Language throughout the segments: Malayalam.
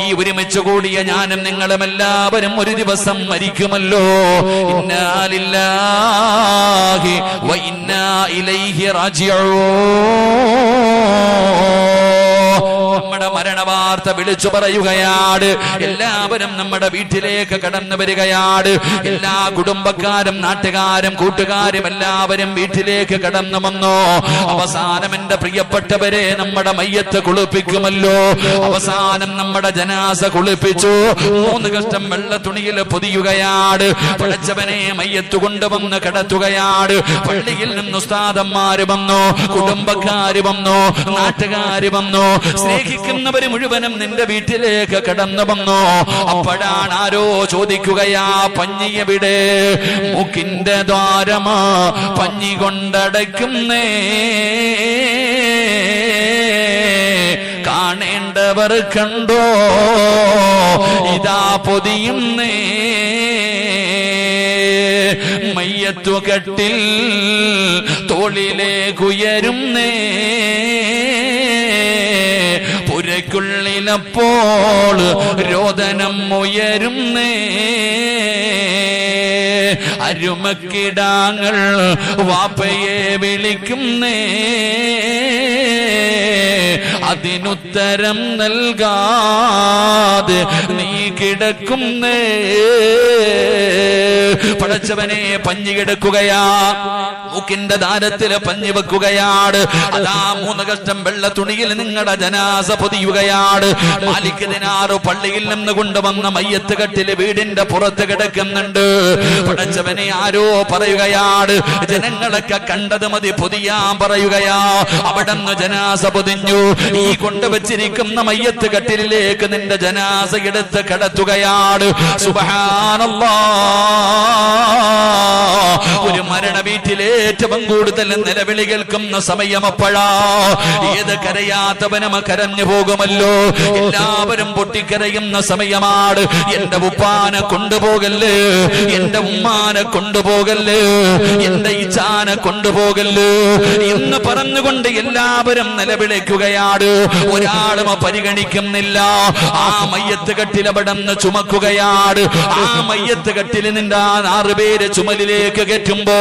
ഈ ഒരുമിച്ച് കൂടിയ ഞാനും നിങ്ങളും എല്ലാവരും ഒരു ദിവസം മരിക്കുമല്ലോ. ഇന്നാ ലില്ലാഹി വ ഇന്നാ ഇലൈഹി റാജിഊൻ. നമ്മുടെ മരണവാർത്ത വിളിച്ചു പറയുകയാണ്. എല്ലാവരും നമ്മുടെ വീട്ടിലേക്ക് കടന്നു വരികയാണ്. എല്ലാ കുടുംബക്കാരും നാട്ടുകാരും കൂട്ടുകാരും എല്ലാവരും വീട്ടിലേക്ക് കടന്നു വന്നു. അവസാനം എന്റെ പ്രിയപ്പെട്ടവരെ നമ്മുടെ മയ്യത്ത് കുളിപ്പിക്കുമല്ലോ. അവസാനം നമ്മുടെ ജനാസ കുളിപ്പിച്ചു. 3 കഷ്ടം വെള്ള തുണിയിൽ പൊതിയുകയാണ്. പടച്ചവനെ മയ്യത്ത് കൊണ്ടുവന്ന് കിടത്തുകയാണ്. പള്ളിയിൽ നിന്ന് ഉസ്താദന്മാര് വന്നു, കുടുംബക്കാര് വന്നു, നാട്ടുകാര് വന്നു, സ്നേഹിക്കുന്നവര് മുഴുവനും നിന്റെ വീട്ടിലേക്ക് കടന്നു വന്നു. അപ്പോഴാണ് ആരോ ചോദിക്കുകയാ, പഞ്ഞി എവിടെ? മൂക്കിന്റെ ദ്വാരമാ പഞ്ഞി കൊണ്ടടയ്ക്കുന്നേ, കാണേണ്ടവർ കണ്ടോ ഇതാ പൊതിയുന്നേ. മയ്യത്തുകട്ടിൽ തോളിലേക്കുയരുന്നേ, പുരയ്ക്കുള്ളിലപ്പോൾ രോദനം ഉയരുന്നേ. അരുമക്കിടാങ്ങൾ വാപ്പയെ വിളിക്കുന്നേ, അതിനുത്തരം നൽകാതെ നീ കിടക്കുന്നേ. പടച്ചവനെ പഞ്ഞി കിടക്കുകയാ, മൂക്കിന്റെ ദാരത്തില് പഞ്ഞി വെക്കുകയാണ്. അതാ 3 കഷ്ടം വെള്ള തുണിയിൽ നിങ്ങളുടെ ജനാസ പൊതിയുകയാണ്. മാലിക് ദിനാറ് പള്ളിയിൽ നിന്ന് കൊണ്ടുവന്ന മയ്യത്ത് കട്ടില് വീടിന്റെ പുറത്ത് കിടക്കുന്നുണ്ട്. പടച്ചവനെ ആരോ പറയുകയാണ്, ജനങ്ങളൊക്കെ കണ്ടത് മതി പൊതിയാൻ പറയുകയാ. അവിടെന്ന് ജനാസ പൊതിഞ്ഞു. ഈ കൊണ്ടുവച്ചിരിക്കുന്ന മയ്യത്ത് കട്ടിലേക്ക് നിന്റെ ജനാസ എടുത്ത് കിടത്തുകയാണ്. സുബ്ഹാനല്ലാഹ്. ഒരു മരണ വീട്ടിലെ ഏറ്റവും കൂടുതൽ നിലവിളി കേൾക്കുന്ന സമയം അപ്പോഴാ. ഏത് കരയാത്തവനും കരഞ്ഞു പോകുമല്ലോ. എല്ലാവരും പൊട്ടിക്കരയുന്ന സമയമാണ്. എന്റെ ഉപ്പാനെ കൊണ്ടുപോകല്ലേ, എന്റെ ഉമ്മാനെ കൊണ്ടുപോകല്ലേ, എന്റെ ഇച്ചാനെ കൊണ്ടുപോകല്ലേ എന്ന് പറഞ്ഞുകൊണ്ട് എല്ലാവരും നിലവിളിക്കുകയാണ്. ഒരാളും പരിഗണിക്കുന്നില്ല. ആ മയ്യത്ത് കട്ടിൽ അവിടെന്ന് ചുമക്കുകയാണ്. ആ മയ്യത്ത് കട്ടിൽ നിന്റെ 6 പേര് ചുമലിലേക്ക് കയറ്റുമ്പോ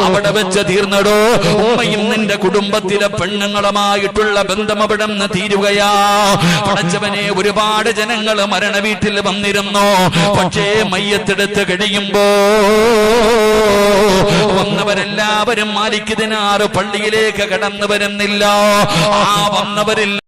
അവിടെ വെച്ച് തീർന്നടോ. ഉമ്മയും നിന്റെ കുടുംബത്തിലെ പെണ്ണുങ്ങളുമായിട്ടുള്ള ബന്ധം അവിടെ നിന്ന് തീരുകയാ. പടച്ചവനെ ഒരുപാട് ജനങ്ങൾ മരണ വീട്ടിൽ വന്നിരുന്നു. പക്ഷേ മയ്യത്തെടുത്ത് കഴിയുമ്പോ വന്നവരെല്ലാവരും മാലിക് ദിനാറ് പള്ളിയിലേക്ക് കടന്നു വരുന്നില്ല. ആ വന്നവരിൽ